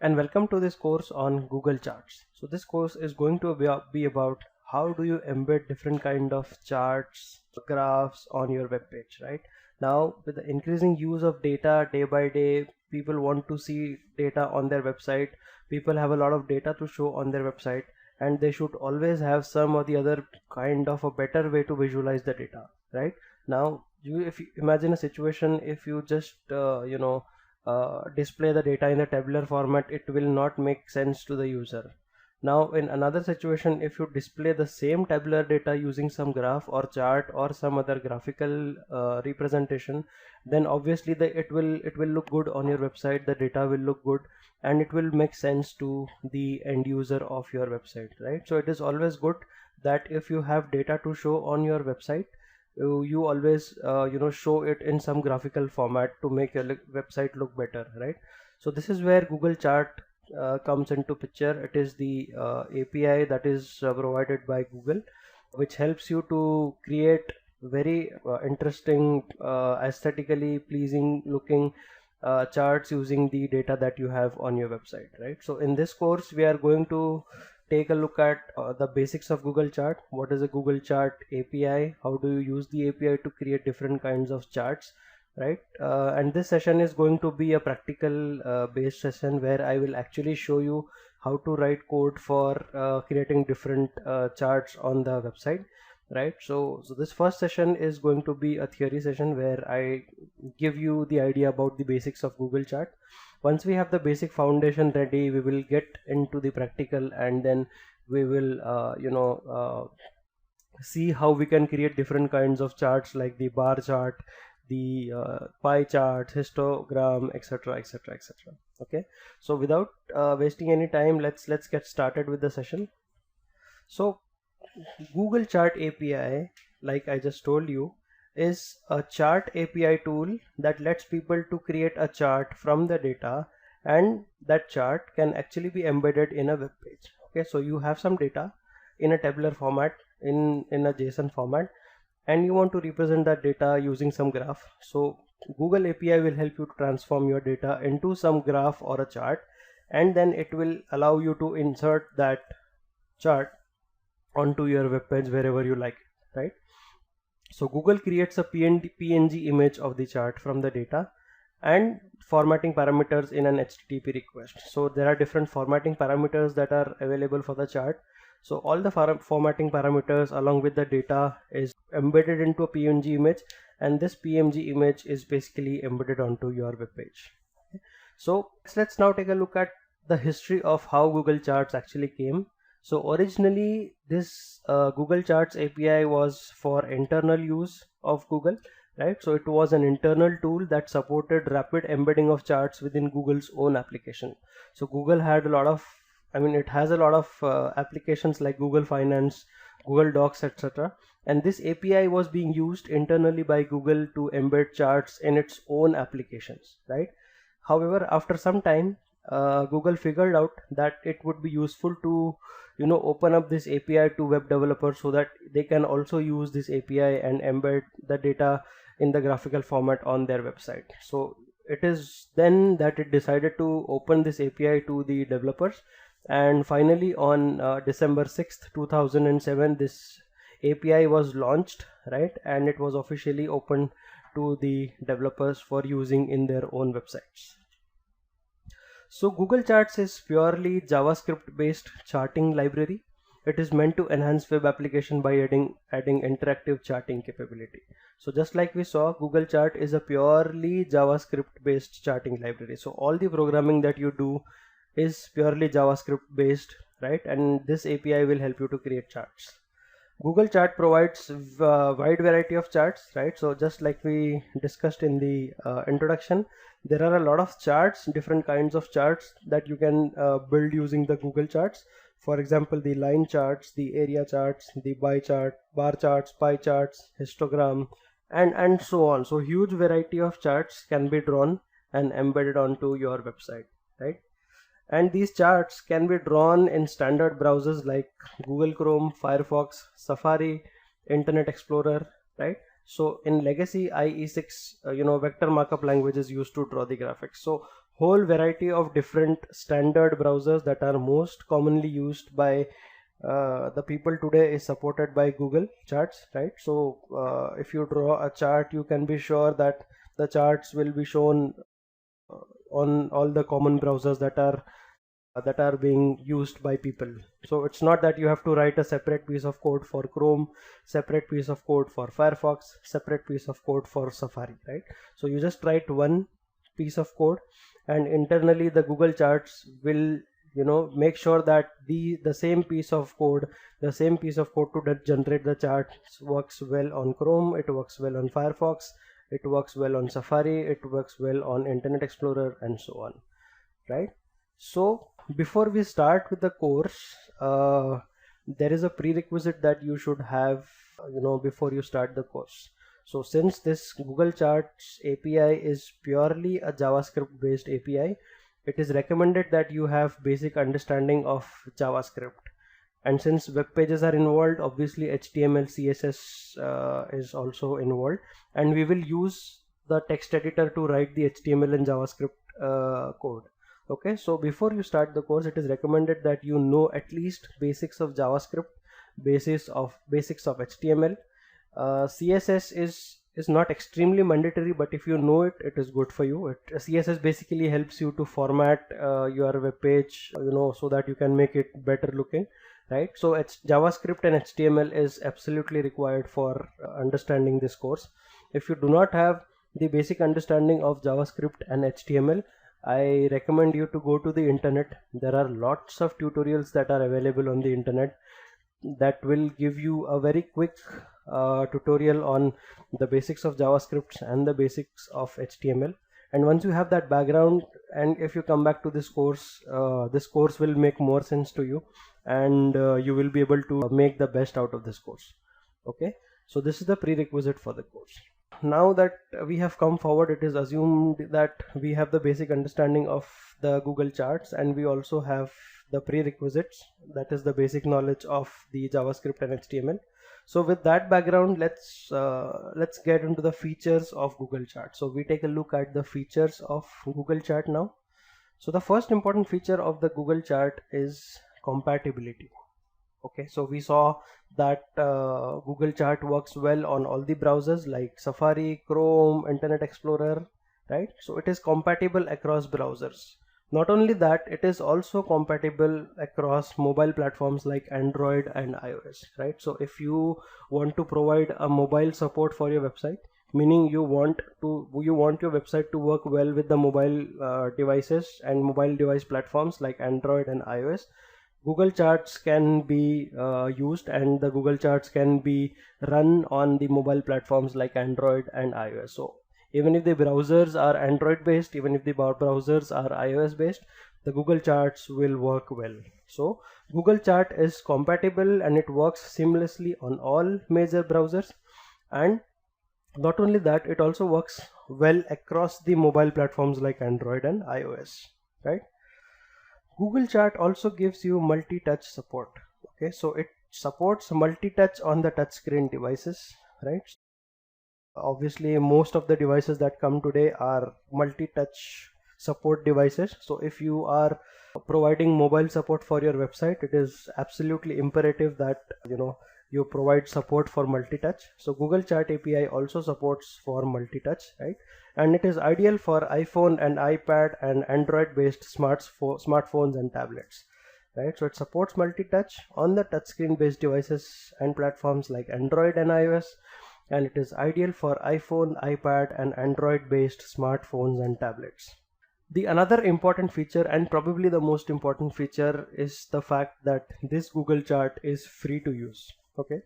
and welcome to this course on Google Charts. So this course is going to be about how do you embed different kind of charts, graphs on your web page, right? Now with the increasing use of data day by day, people want to see data on their website. People have a lot of data to show on their website, and they should always have some or the other kind of a better way to visualize the data, right? Now if you imagine a situation, if you just display the data in a tabular format, it will not make sense to the user. Now in another situation, if you display the same tabular data using some graph or chart or some other graphical representation, then obviously it will look good on your website, the data will look good, and it will make sense to the end user of your website, right? So it is always good that if you have data to show on your website, you always show it in some graphical format to make your website look better, right? So this is where Google Chart comes into picture. It is the API that is provided by Google, which helps you to create very interesting, aesthetically pleasing looking charts using the data that you have on your website, right? So in this course we are going to take a look at the basics of Google Chart. What is a Google Chart API? How do you use the API to create different kinds of charts, right? And this session is going to be a practical based session where I will actually show you how to write code for creating different charts on the website, right? So this first session is going to be a theory session where I give you the idea about the basics of Google Chart. Once we have the basic foundation ready, we will get into the practical, and then we will see how we can create different kinds of charts like the bar chart, the pie chart, histogram, etc, etc, etc. Okay, so without wasting any time, let's get started with the session. So Google Chart API, like I just told you, is a chart API tool that lets people to create a chart from the data, and that chart can actually be embedded in a web page. Okay, so you have some data in a tabular format, in a JSON format, and you want to represent that data using some graph. So Google API will help you to transform your data into some graph or a chart, and then it will allow you to insert that chart onto your web page wherever you like it, right? So Google creates a PNG image of the chart from the data and formatting parameters in an HTTP request. So there are different formatting parameters that are available for the chart. So all the formatting parameters along with the data is embedded into a PNG image, and this PNG image is basically embedded onto your web page. Okay. So let's now take a look at the history of how Google Charts actually came. So originally this Google Charts API was for internal use of Google, right? So it was an internal tool that supported rapid embedding of charts within Google's own application. So Google had a lot of, it has a lot of applications like Google Finance, Google Docs, etc. And this API was being used internally by Google to embed charts in its own applications, right? However, after some time, Google figured out that it would be useful to open up this API to web developers so that they can also use this API and embed the data in the graphical format on their website. So it is then that it decided to open this API to the developers, and finally on December 6th 2007 this API was launched, right? And it was officially open to the developers for using in their own websites. So Google Charts is purely JavaScript based charting library. It is meant to enhance web application by adding interactive charting capability. So just like we saw, Google Chart is a purely JavaScript based charting library. So all the programming that you do is purely JavaScript based, right? And this API will help you to create charts. Google Chart provides a wide variety of charts, right? So just like we discussed in the introduction, there are a lot of charts, different kinds of charts that you can build using the Google Charts. For example, the line charts, the area charts, the bar charts, pie charts, histogram, and so on. So huge variety of charts can be drawn and embedded onto your website, right? And these charts can be drawn in standard browsers like Google Chrome, Firefox, Safari, Internet Explorer, right? So in legacy IE6 vector markup languages used to draw the graphics. So whole variety of different standard browsers that are most commonly used by the people today is supported by Google Charts, right? So if you draw a chart, you can be sure that the charts will be shown on all the common browsers that are being used by people. So it's not that you have to write a separate piece of code for Chrome, separate piece of code for Firefox, separate piece of code for Safari, right? So you just write one piece of code, and internally the Google Charts will make sure that the same piece of code to generate the charts works well on Chrome, it works well on Firefox, it works well on Safari, it works well on Internet Explorer, and so on, right? So before we start with the course, there is a prerequisite that you should have before you start the course. So since this Google Charts API is purely a JavaScript based API, it is recommended that you have basic understanding of JavaScript. And since web pages are involved, obviously HTML, CSS is also involved, and we will use the text editor to write the HTML and JavaScript code. Okay, so before you start the course, it is recommended that you know at least basics of JavaScript, basics of HTML. CSS is not extremely mandatory, but if you know it, it is good for you. CSS basically helps you to format your web page, so that you can make it better looking, right? So it's JavaScript and HTML is absolutely required for understanding this course. If you do not have the basic understanding of JavaScript and HTML, I recommend you to go to the internet. There are lots of tutorials that are available on the internet that will give you a very quick tutorial on the basics of JavaScript and the basics of HTML. And once you have that background, and if you come back to this course will make more sense to you, and you will be able to make the best out of this course. Okay, so this is the prerequisite for the course. Now that we have come forward, it is assumed that we have the basic understanding of the Google Charts, and we also have the prerequisites, that is the basic knowledge of the JavaScript and HTML. So with that background, let's get into the features of Google Chart. So we take a look at the features of Google Chart now. So the first important feature of the Google Chart is compatibility. Okay, so we saw that Google Chart works well on all the browsers like Safari, Chrome, Internet Explorer, right? So it is compatible across browsers. Not only that, it is also compatible across mobile platforms like Android and iOS, right? So if you want to provide a mobile support for your website, meaning you want your website to work well with the mobile devices and mobile device platforms like Android and iOS, Google Charts can be used, and the Google Charts can be run on the mobile platforms like Android and iOS. So even if the browsers are Android based, even if the browsers are iOS based, the Google Charts will work well. So Google Chart is compatible and it works seamlessly on all major browsers, and not only that, it also works well across the mobile platforms like Android and iOS, right? Google Chart also gives you multi-touch support. Okay, so it supports multi-touch on the touchscreen devices, right? Obviously most of the devices that come today are multi-touch support devices. So if you are providing mobile support for your website, it is absolutely imperative that you provide support for multi-touch. So Google Chart API also supports for multi-touch, right? And it is ideal for iPhone and iPad and Android based smartphones and tablets, right? So it supports multi-touch on the touchscreen based devices and platforms like Android and iOS, and it is ideal for iPhone, iPad and Android based smartphones and tablets. The another important feature, and probably the most important feature, is the fact that this Google Chart is free to use. Okay,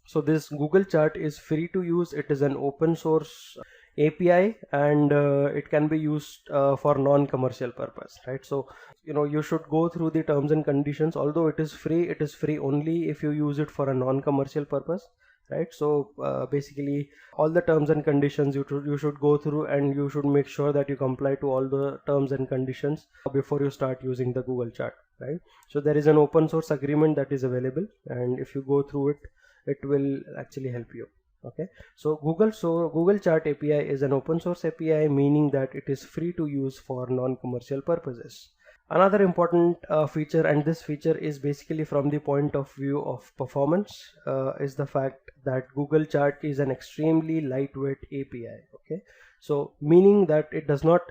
so this Google Chart is free to use. It is an open source API, and it can be used for non-commercial purpose, right? So you should go through the terms and conditions. Although it is free only if you use it for a non-commercial purpose, right? So basically all the terms and conditions you should go through, and you should make sure that you comply to all the terms and conditions before you start using the Google Chart, right? So there is an open source agreement that is available, and if you go through it, it will actually help you. Okay, so Google Chart API is an open source API, meaning that it is free to use for non-commercial purposes. Another important feature, and this feature is basically from the point of view of performance, is the fact that Google Chart is an extremely lightweight API. Okay, so meaning that it does not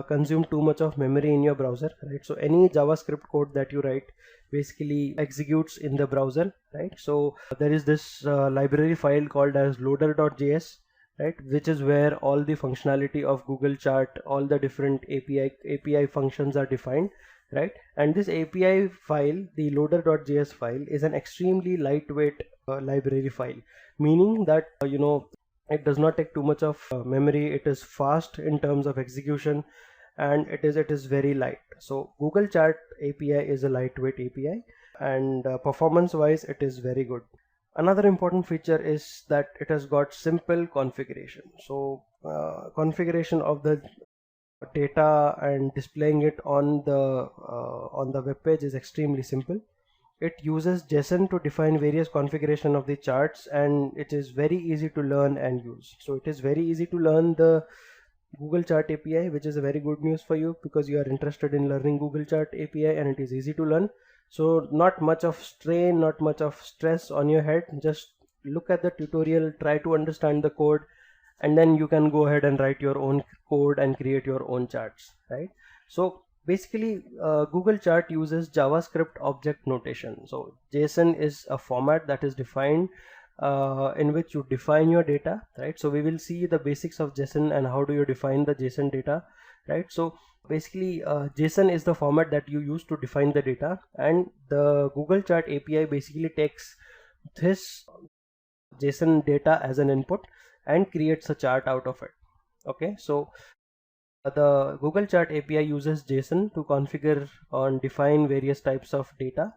consume too much of memory in your browser, right? So any JavaScript code that you write basically executes in the browser, right? So there is this library file called as loader.js, right, which is where all the functionality of Google Chart, all the different API functions are defined, right? And this API file, the loader.js file, is an extremely lightweight library file, meaning that it does not take too much of memory. It is fast in terms of execution, and it is very light. So Google Chart API is a lightweight API, and performance wise it is very good. Another important feature is that it has got simple configuration. So configuration of the data and displaying it on the web page is extremely simple. It uses JSON to define various configuration of the charts, and it is very easy to learn and use. So it is very easy to learn the Google Chart API, which is a very good news for you because you are interested in learning Google Chart API and it is easy to learn. So not much of strain, not much of stress on your head. Just look at the tutorial, try to understand the code, and then you can go ahead and write your own code and create your own charts, right? So basically Google Chart uses JavaScript object notation. So JSON is a format that is defined in which you define your data, right? So we will see the basics of JSON and how do you define the JSON data, right? So basically JSON is the format that you use to define the data, and the Google Chart API basically takes this JSON data as an input and creates a chart out of it. Okay, so the Google Chart API uses JSON to configure and define various types of data,